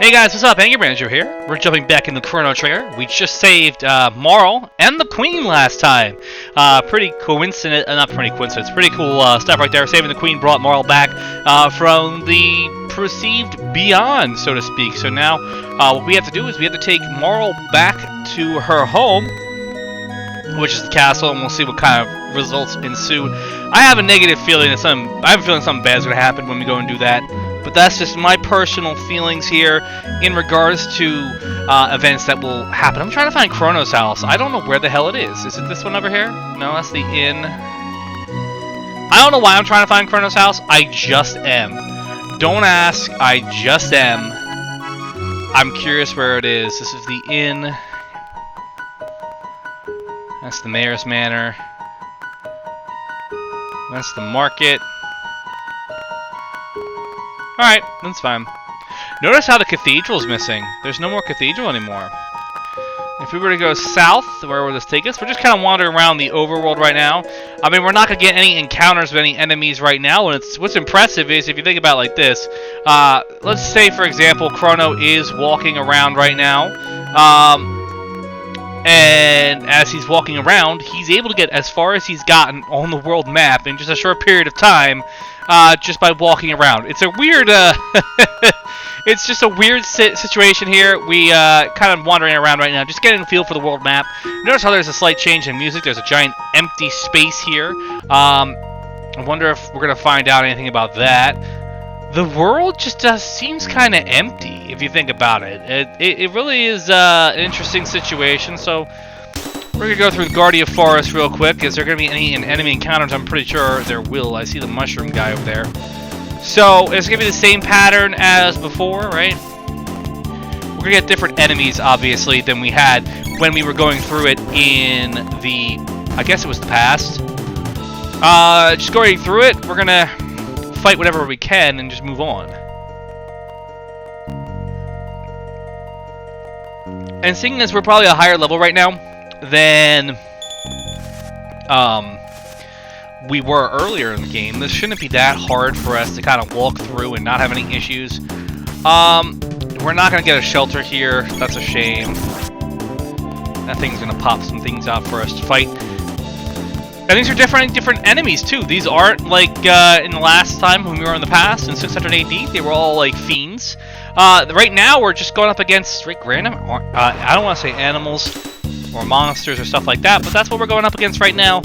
Hey guys, what's up? Angry Manager here. We're jumping back in the Chrono Trigger. We just saved Marl and the Queen last time. Pretty coincident, not pretty coincidence, pretty cool stuff right there. Saving the Queen brought Marl back from the perceived beyond, so to speak. So now what we have to do is we have to take Marl back to her home, which is the castle, and we'll see what kind of results ensue. I have a negative feeling that something bad is going to happen when we go and do that. But that's just my personal feelings here in regards to events that will happen. I'm trying to find Chrono's house. I don't know where the hell it is. Is it this one over here? No, that's the inn. I don't know why I'm trying to find Chrono's house. I just am. Don't ask. I just am. I'm curious where it is. This is the inn. That's the mayor's manor. That's the market. Alright, that's fine. Notice how the cathedral's missing. There's no more cathedral anymore. If we were to go south, where would this take us? We're just kind of wandering around the overworld right now. I mean, we're not going to get any encounters with any enemies right now. And what's impressive is, if you think about it like this, let's say, for example, Chrono is walking around right now. And as he's walking around, he's able to get as far as he's gotten on the world map in just a short period of time. Just by walking around. It's a weird, it's just a weird situation here. We, kind of wandering around right now, just getting a feel for the world map. Notice how there's a slight change in music. There's a giant empty space here. I wonder if we're going to find out anything about that. The world just seems kind of empty, if you think about it. It really is, an interesting situation, so we're going to go through the Guardia Forest real quick. Is there going to be any enemy encounters? I'm pretty sure there will. I see the mushroom guy over there. So, it's going to be the same pattern as before, right? We're going to get different enemies, obviously, than we had when we were going through it in the... I guess it was the past. Just going through it, we're going to fight whatever we can and just move on. And seeing as we're probably a higher level right now than we were earlier in the game, this shouldn't be that hard for us to kind of walk through and not have any issues. We're not going to get a shelter here. That's a shame. That thing's going to pop some things out for us to fight. And these are different enemies too. These aren't like in the last time when we were in the past in 600 AD. They were all like fiends. Right now we're just going up against straight random. I don't want to say animals or monsters or stuff like that, but that's what we're going up against right now,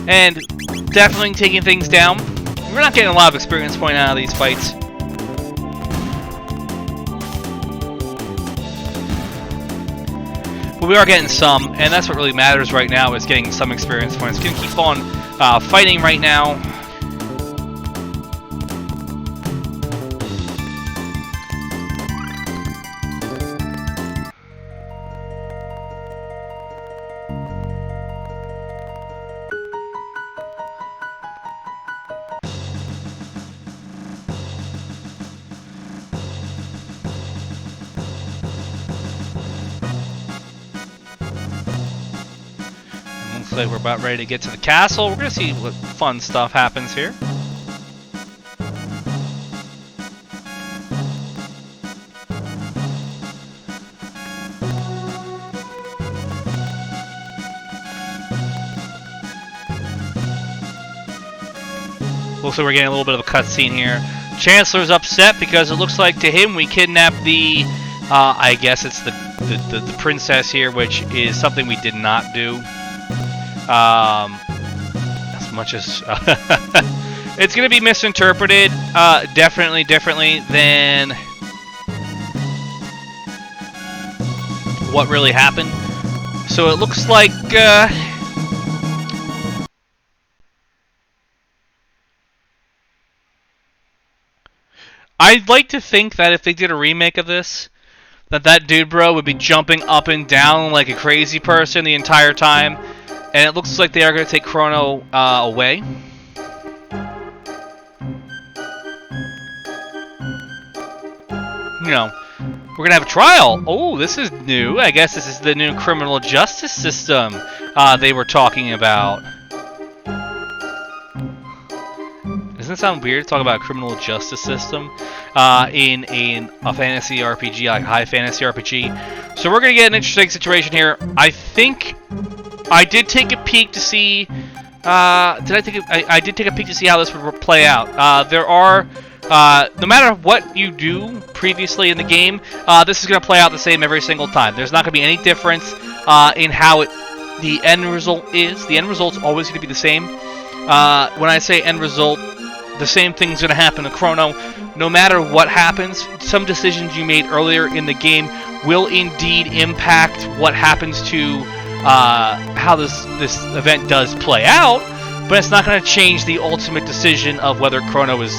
and definitely taking things down. We're not getting a lot of experience point out of these fights. But we are getting some, and that's what really matters right now, is getting some experience points. We're going to keep on fighting right now. Like we're about ready to get to the castle. We're going to see what fun stuff happens here. Looks like we're getting a little bit of a cutscene here. Chancellor's upset because it looks like to him we kidnapped the, I guess it's the princess here, which is something we did not do. As much as it's going to be misinterpreted, definitely differently than what really happened. So it looks like I'd like to think that if they did a remake of this, that dude bro would be jumping up and down like a crazy person the entire time. And it looks like they are going to take Chrono away. You know, we're going to have a trial. Oh, this is new. I guess this is the new criminal justice system they were talking about. Isn't gonna sound weird to talk about a criminal justice system in a fantasy RPG, like high fantasy RPG. So we're gonna get an interesting situation here. I think I did take a peek to see. I did take a peek to see how this would play out. There are. No matter what you do previously in the game, this is going to play out the same every single time. There's not going to be any difference in how the end result is. The end result's always going to be the same. When I say end result, the same thing's going to happen to Chrono. No matter what happens, some decisions you made earlier in the game will indeed impact what happens to how this event does play out, but it's not going to change the ultimate decision of whether Chrono is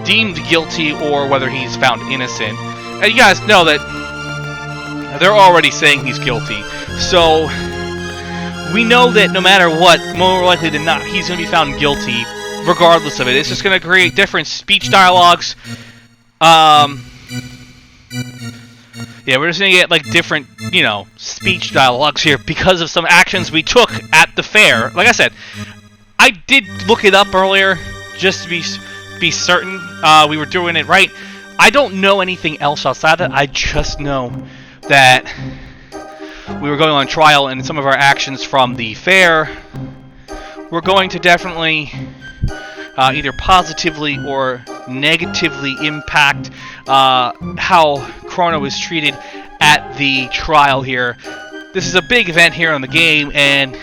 deemed guilty or whether he's found innocent. And you guys know that they're already saying he's guilty, so we know that no matter what, more likely than not, he's going to be found guilty regardless of it. It's just going to create different speech dialogues. Yeah, we're just going to get like different, speech dialogues here because of some actions we took at the fair. Like I said, I did look it up earlier just to be certain we were doing it right. I don't know anything else outside that. I just know that we were going on trial, and some of our actions from the fair were going to definitely either positively or negatively impact how Chrono is treated at the trial here. This is a big event here in the game, and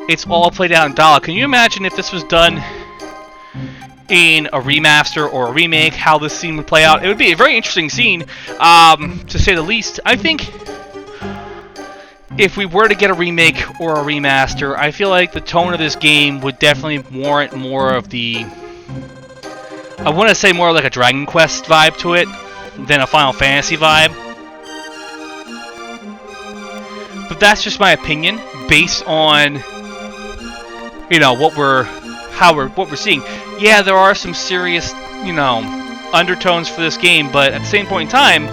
it's all played out in dollar. Can you imagine if this was done in a remaster or a remake, how this scene would play out? It would be a very interesting scene, to say the least. I think if we were to get a remake or a remaster, I feel like the tone of this game would definitely warrant more of the, I want to say more like a Dragon Quest vibe to it than a Final Fantasy vibe. But that's just my opinion based on, what we're seeing. Yeah, there are some serious, undertones for this game, but at the same point in time,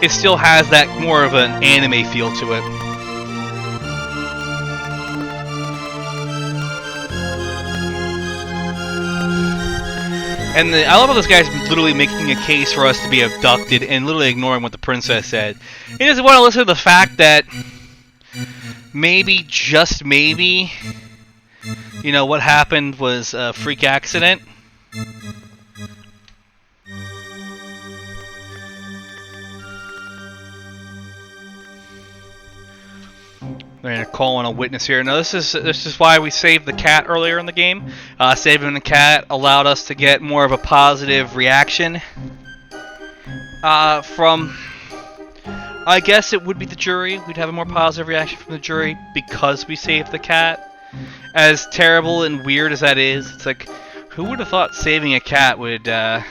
it still has that more of an anime feel to it. And I love how this guy's literally making a case for us to be abducted and literally ignoring what the princess said. He doesn't want to listen to the fact that maybe, just maybe, what happened was a freak accident. They're going to call on a witness here. Now, this is why we saved the cat earlier in the game. Saving the cat allowed us to get more of a positive reaction from, I guess it would be the jury. We'd have a more positive reaction from the jury because we saved the cat. As terrible and weird as that is, it's like, who would have thought saving a cat would have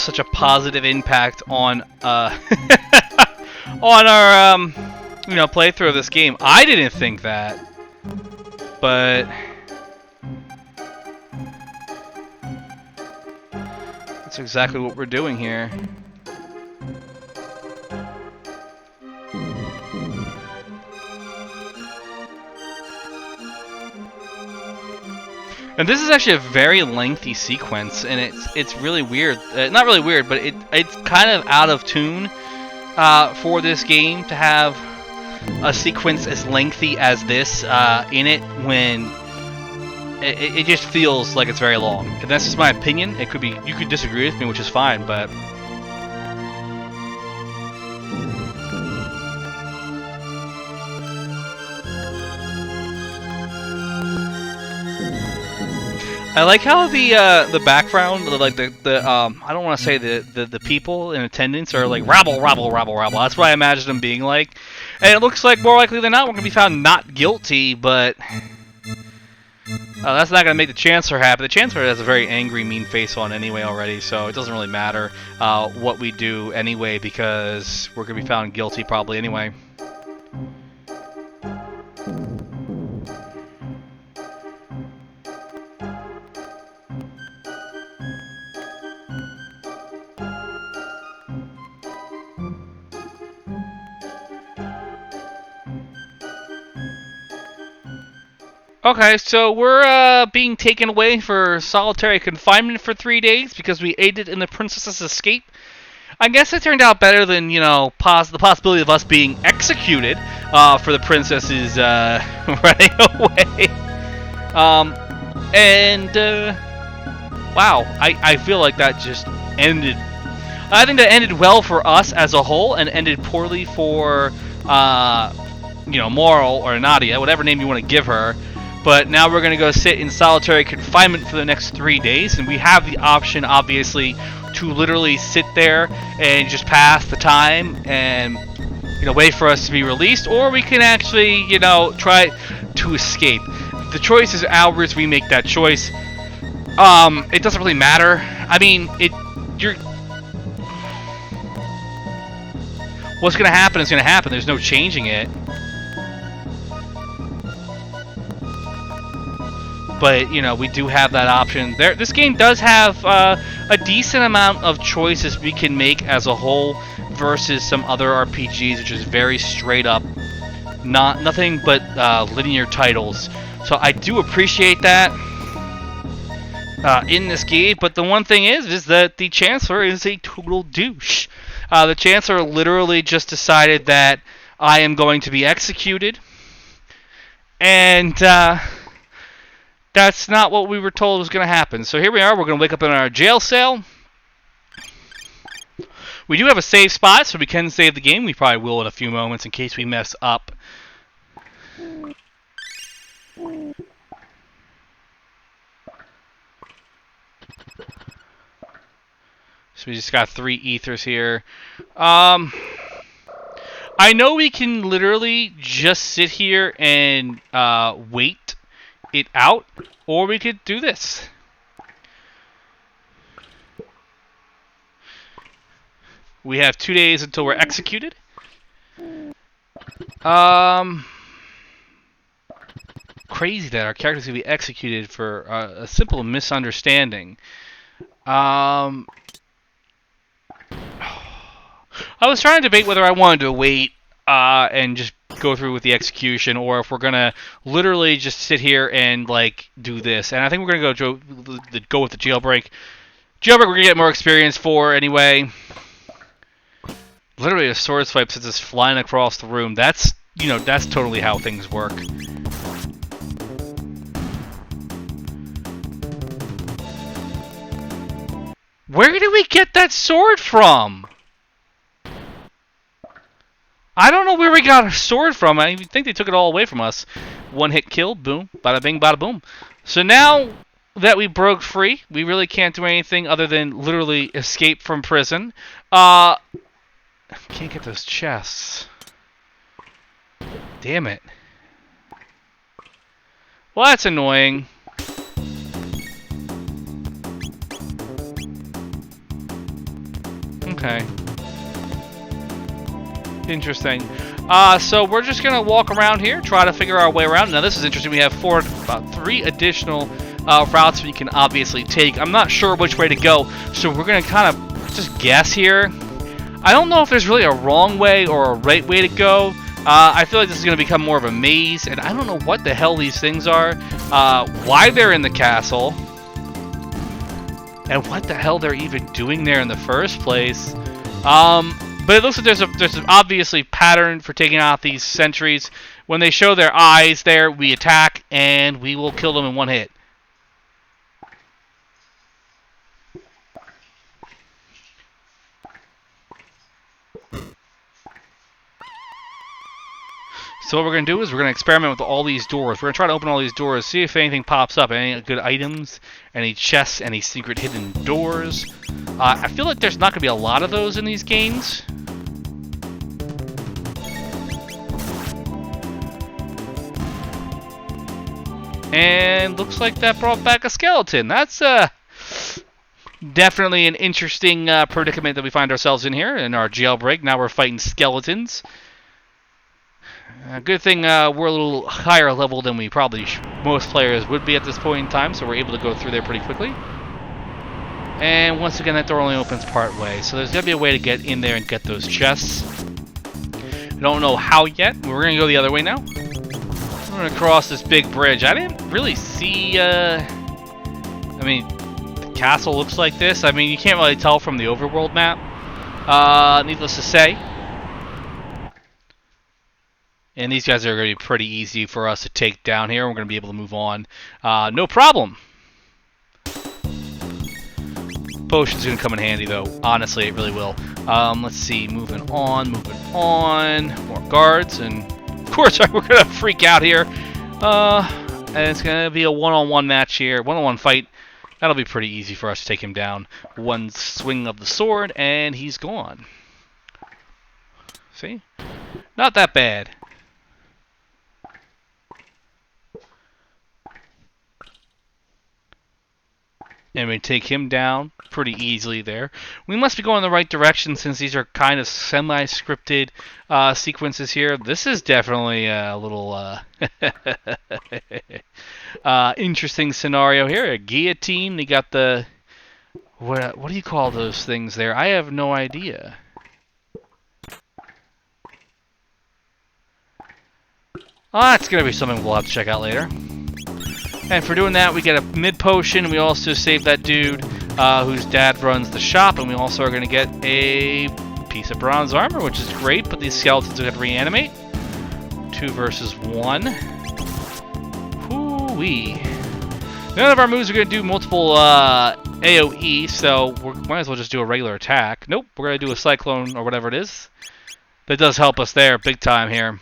such a positive impact on on our playthrough of this game? I didn't think that, but that's exactly what we're doing here. And this is actually a very lengthy sequence, and it's really weird. Not really weird, but it's kind of out of tune for this game to have a sequence as lengthy as this in it, when it just feels like it's very long. And that's just my opinion. It could be, you could disagree with me, which is fine, but I like how the background, like the I don't want to say the people in attendance are like rabble, rabble, rabble, rabble. That's what I imagine them being like. And it looks like more likely than not we're going to be found not guilty, but that's not going to make the Chancellor happy. The Chancellor has a very angry, mean face on anyway already, so it doesn't really matter what we do anyway, because we're going to be found guilty probably anyway. Okay, so we're being taken away for solitary confinement for 3 days because we aided in the princess's escape. I guess it turned out better than, you know, the possibility of us being executed for the princess's running away. Um, and, wow, I feel like that just ended. I think that ended well for us as a whole and ended poorly for, you know, Moral or Nadia, whatever name you want to give her. But now we're going to go sit in solitary confinement for the next 3 days, and we have the option, obviously, to literally sit there and just pass the time and, you know, wait for us to be released, or we can actually, you know, try to escape. The choice is ours. We make that choice. It doesn't really matter. I mean, what's going to happen is going to happen. There's no changing it. But, you know, we do have that option. This game does have a decent amount of choices we can make as a whole versus some other RPGs, which is very straight up, nothing but linear titles. So I do appreciate that in this game. But the one thing is that the Chancellor is a total douche. The Chancellor literally just decided that I am going to be executed. And that's not what we were told was going to happen. So here we are. We're going to wake up in our jail cell. We do have a save spot, so we can save the game. We probably will in a few moments in case we mess up. So we just got 3 ethers here. I know we can literally just sit here and wait it out, or we could do this. We have 2 days until we're executed. Crazy that our character's gonna be executed for a simple misunderstanding. I was trying to debate whether I wanted to wait and just go through with the execution, or if we're gonna literally just sit here and like do this. And I think we're gonna go with the jailbreak. Jailbreak we're gonna get more experience for anyway. Literally a sword swipe sends us flying across the room. That's, you know, that's totally how things work. Where did we get that sword from? I don't know where we got our sword from. I think they took it all away from us. One hit kill, boom, bada bing, bada boom. So now that we broke free, we really can't do anything other than literally escape from prison. Can't get those chests. Damn it. Well, that's annoying. Okay. Interesting. So we're just gonna walk around here, try to figure our way around. Now this is interesting. We have about 3 additional routes we can obviously take. I'm not sure which way to go, so we're gonna kind of just guess here. I don't know if there's really a wrong way or a right way to go. I feel like this is gonna become more of a maze, and I don't know what the hell these things are, why they're in the castle, and what the hell they're even doing there in the first place. But it looks like there's an obviously pattern for taking out these sentries. When they show their eyes there, we attack, and we will kill them in 1 hit. So what we're going to do is we're going to experiment with all these doors. We're going to try to open all these doors, see if anything pops up, any good items, any chests, any secret hidden doors. I feel like there's not going to be a lot of those in these games. And looks like that brought back a skeleton. That's definitely an interesting predicament that we find ourselves in here in our jailbreak. Now we're fighting skeletons. Good thing we're a little higher level than we probably most players would be at this point in time, so we're able to go through there pretty quickly. And once again, that door only opens part way, so there's got to be a way to get in there and get those chests. I don't know how yet. We're going to go the other way now. We're gonna cross this big bridge. I didn't really see, I mean, the castle looks like this. I mean, you can't really tell from the overworld map, needless to say. And these guys are going to be pretty easy for us to take down here. We're going to be able to move on. No problem. Potion's going to come in handy, though. Honestly, it really will. Let's see. Moving on. More guards. And, of course, we're going to freak out here. And it's going to be a one-on-one match here. One-on-one fight. That'll be pretty easy for us to take him down. One swing of the sword, and he's gone. See? Not that bad. And we take him down pretty easily there. We must be going in the right direction since these are kind of semi-scripted sequences here. This is definitely a little interesting scenario here. A guillotine. They got the... What do you call those things there? I have no idea. That's going to be something we'll have to check out later. And for doing that, we get a mid potion. We also save that dude whose dad runs the shop. And we also are going to get a piece of bronze armor, which is great. But these skeletons are going to reanimate. 2 versus 1. Hoo-wee. None of our moves are going to do multiple AoE, so we might as well just do a regular attack. Nope, we're going to do a cyclone or whatever it is. That does help us there big time here.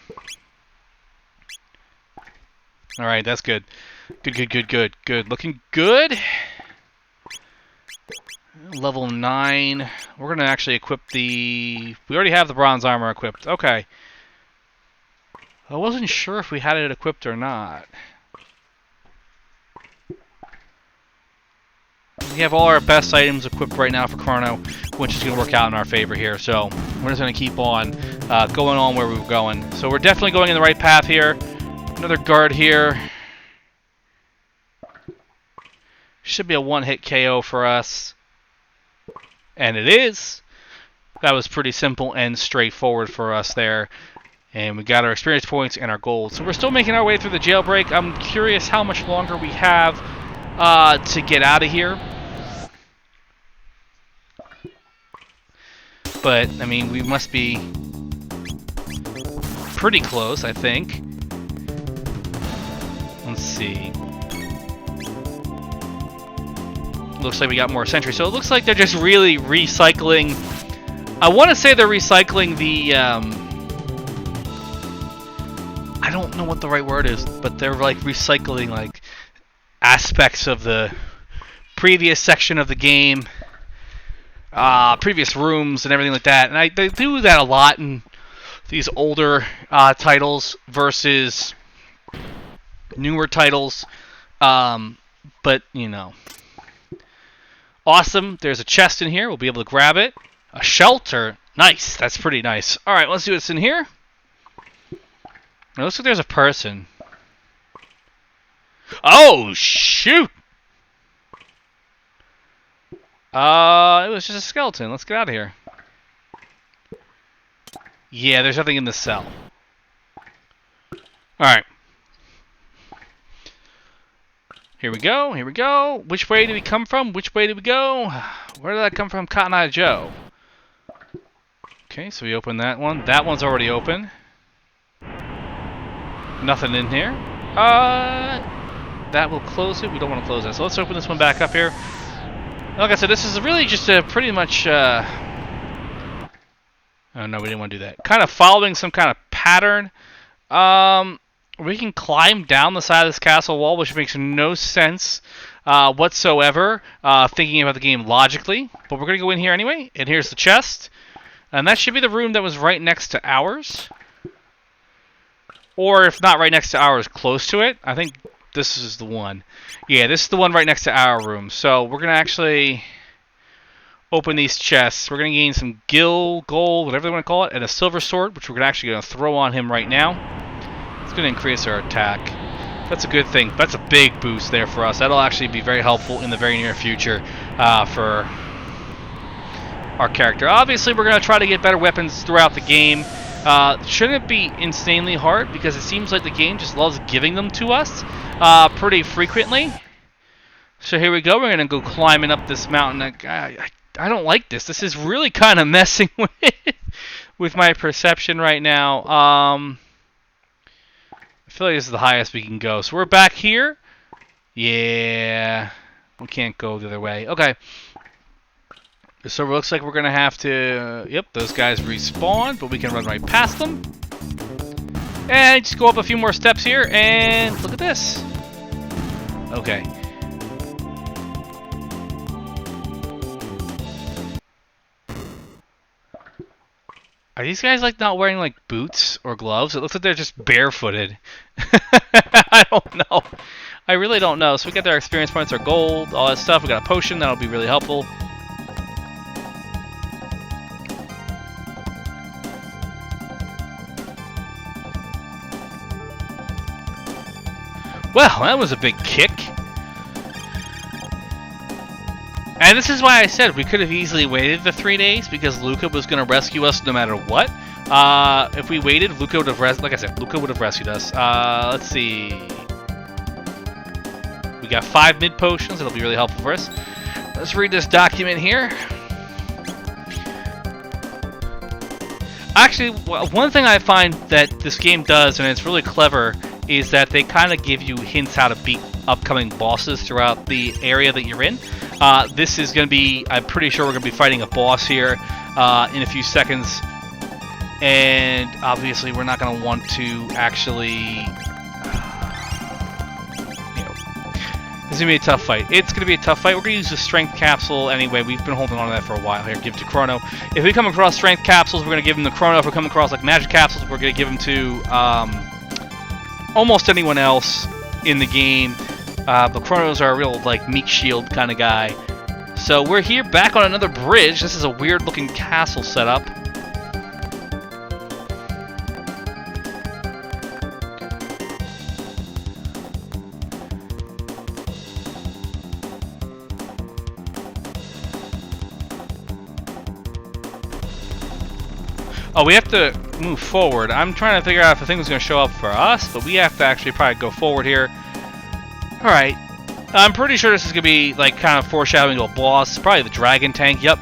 Alright, that's good. Good. Looking good. Level 9. We're going to actually equip the... We already have the bronze armor equipped. Okay. I wasn't sure if we had it equipped or not. We have all our best items equipped right now for Chrono, which is going to work out in our favor here. So we're just going to keep on going on where we were going. So we're definitely going in the right path here. Another guard here. Should be a one-hit KO for us. And it is. That was pretty simple and straightforward for us there. And we got our experience points and our gold. So we're still making our way through the jailbreak. I'm curious how much longer we have to get out of here. But, I mean, we must be pretty close, I think. Let's see. Looks like we got more sentries. So it looks like they're just really recycling. I want to say they're recycling the... I don't know what the right word is, but they're like recycling like aspects of the previous section of the game, previous rooms and everything like that. And they do that a lot in these older titles versus newer titles. But, you know. Awesome. There's a chest in here. We'll be able to grab it. A shelter. Nice. That's pretty nice. All right, let's see what's in here. It looks like there's a person. Oh, shoot! It was just a skeleton. Let's get out of here. Yeah, there's nothing in the cell. Alright. Here we go. Which way did we come from? Which way did we go? Where did that come from? Cotton Eye Joe. Okay, so we open that one. That one's already open. Nothing in here. That will close it. We don't want to close that. So let's open this one back up here. Like I said, this is really just a pretty much... Oh, no, we didn't want to do that. Kind of following some kind of pattern. We can climb down the side of this castle wall, which makes no sense whatsoever, thinking about the game logically. But we're going to go in here anyway. And here's the chest. And that should be the room that was right next to ours. Or if not right next to ours, close to it. I think this is the one. Yeah, this is the one right next to our room. So we're going to actually open these chests. We're going to gain some gold, whatever they want to call it, and a silver sword, which we're actually going to throw on him right now. It's going to increase our attack. That's a good thing. That's a big boost there for us. That'll actually be very helpful in the very near future for our character. Obviously, we're going to try to get better weapons throughout the game. Shouldn't be insanely hard because it seems like the game just loves giving them to us pretty frequently. So here we go. We're gonna go climbing up this mountain. I don't like this. This is really kind of messing with my perception right now. I feel like this is the highest we can go. So we're back here. Yeah, we can't go the other way. Okay. So it looks like we're gonna have to. Yep, those guys respawn, but we can run right past them. And just go up a few more steps here, and look at this. Okay. Are these guys like not wearing like boots or gloves? It looks like they're just barefooted. I don't know. I really don't know. So we got their experience points, our gold, all that stuff. We got a potion that'll be really helpful. Well, that was a big kick. And this is why I said we could have easily waited the 3 days because Luca was going to rescue us no matter what. If we waited, Luca would have like I said, Luca would have rescued us. Let's see. We got 5 mid potions. That'll be really helpful for us. Let's read this document here. Actually, one thing I find that this game does, and it's really clever, is that they kind of give you hints how to beat upcoming bosses throughout the area that you're in. This is going to be, I'm pretty sure we're going to be fighting a boss here in a few seconds. And obviously we're not going to want to actually, this is going to be a tough fight. It's going to be a tough fight. We're going to use the strength capsule anyway. We've been holding on to that for a while here. Give it to Chrono. If we come across strength capsules, we're going to give them to Chrono. If we come across like magic capsules, we're going to give them to almost anyone else in the game. But Chrono's our real like meat shield kind of guy. So we're here back on another bridge. This is a weird looking castle setup. Oh, we have to move forward. I'm trying to figure out if the thing was going to show up for us, but we have to actually probably go forward here. Alright. I'm pretty sure this is going to be like kind of foreshadowing to a boss. Probably the dragon tank. Yep.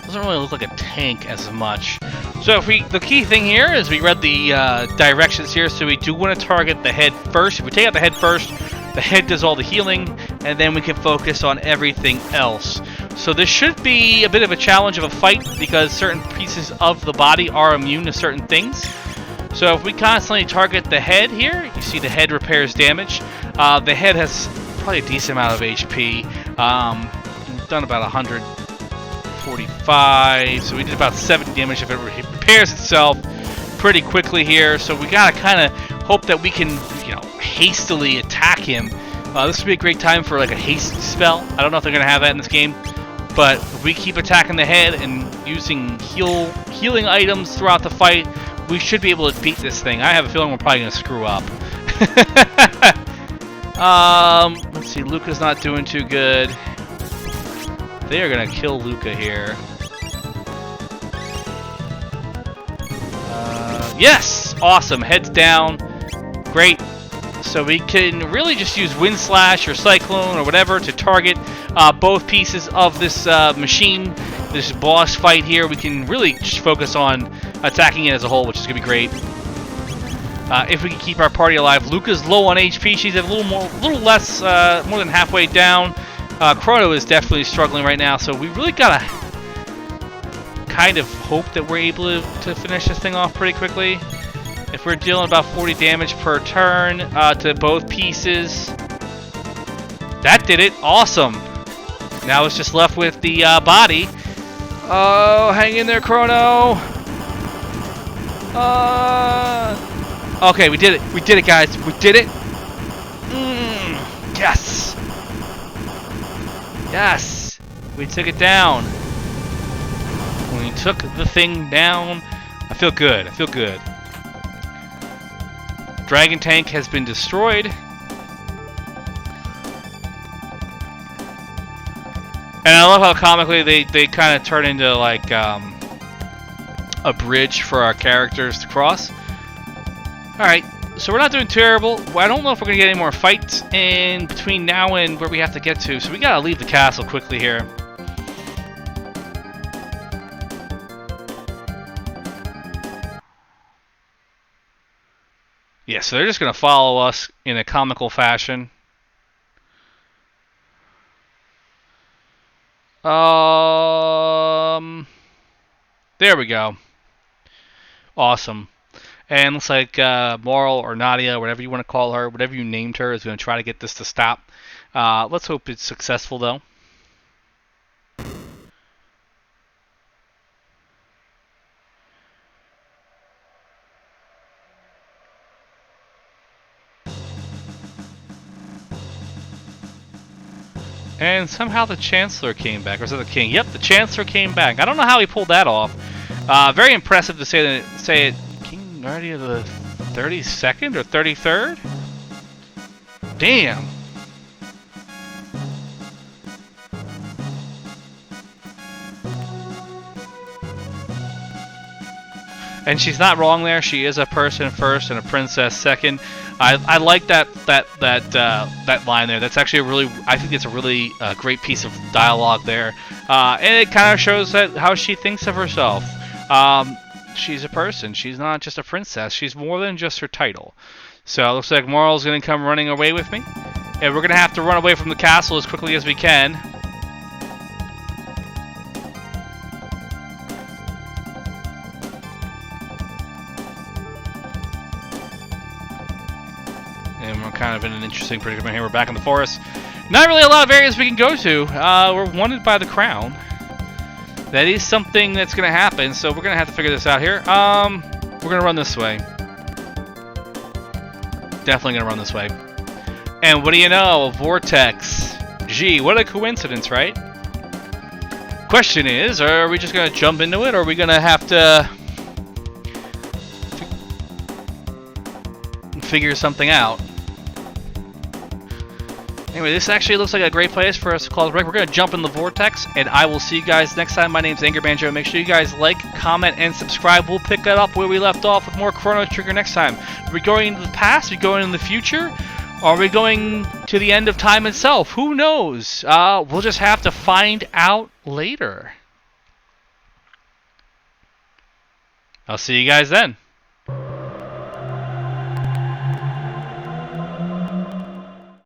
Doesn't really look like a tank as much. So if the key thing here is we read the directions here, so we do want to target the head first. If we take out the head first, the head does all the healing, and then we can focus on everything else. So this should be a bit of a challenge of a fight because certain pieces of the body are immune to certain things. So if we constantly target the head here, you see the head repairs damage. The head has probably a decent amount of HP. We've done about 145, so we did about 70 damage if it repairs itself pretty quickly here. So we gotta kind of hope that we can, hastily attack him. This would be a great time for like a haste spell. I don't know if they're gonna have that in this game. But if we keep attacking the head and using healing items throughout the fight, we should be able to beat this thing. I have a feeling we're probably going to screw up. Let's see, Luca's not doing too good. They are going to kill Luca here. Yes! Awesome. Heads down. Great. So we can really just use Wind Slash or Cyclone or whatever to target both pieces of this machine, this boss fight here. We can really just focus on attacking it as a whole, which is going to be great. If we can keep our party alive. Luca's low on HP. She's a little less, more than halfway down. Chrono is definitely struggling right now, so we really got to kind of hope that we're able to finish this thing off pretty quickly. If we're dealing about 40 damage per turn to both pieces. That did it. Awesome. Now it's just left with the body. Oh, hang in there, Chrono. Okay, we did it. We did it, guys. We did it. Yes. Yes. We took it down. We took the thing down. I feel good. I feel good. Dragon tank has been destroyed. And I love how comically they kind of turn into like a bridge for our characters to cross. Alright, so we're not doing terrible. I don't know if we're going to get any more fights in between now and where we have to get to, so we got to leave the castle quickly here. Yeah, so they're just going to follow us in a comical fashion. There we go. Awesome. And looks like Moral or Nadia, whatever you want to call her, whatever you named her, is going to try to get this to stop. Let's hope it's successful, though. And somehow the Chancellor came back. Or is it the King? Yep, the Chancellor came back. I don't know how he pulled that off. Very impressive to say it. King Guardian of the 32nd or 33rd? Damn. And she's not wrong there. She is a person first and a princess second. I like that line there. That's actually I think it's a really great piece of dialogue there, and it kind of shows how she thinks of herself. She's a person. She's not just a princess. She's more than just her title. So it looks like Moral's going to come running away with me, and we're going to have to run away from the castle as quickly as we can. And we're kind of in an interesting predicament here. We're back in the forest. Not really a lot of areas we can go to. We're wanted by the crown. That is something that's going to happen, so we're going to have to figure this out here. We're going to run this way. Definitely going to run this way. And what do you know? A vortex. Gee, what a coincidence, right? Question is, are we just going to jump into it, or are we going to have to figure something out? Anyway, this actually looks like a great place for us to call the break. We're going to jump in the vortex, and I will see you guys next time. My name's Angry Banjo. Make sure you guys like, comment, and subscribe. We'll pick that up where we left off with more Chrono Trigger next time. Are we going into the past? Are we going into the future? Or are we going to the end of time itself? Who knows? We'll just have to find out later. I'll see you guys then.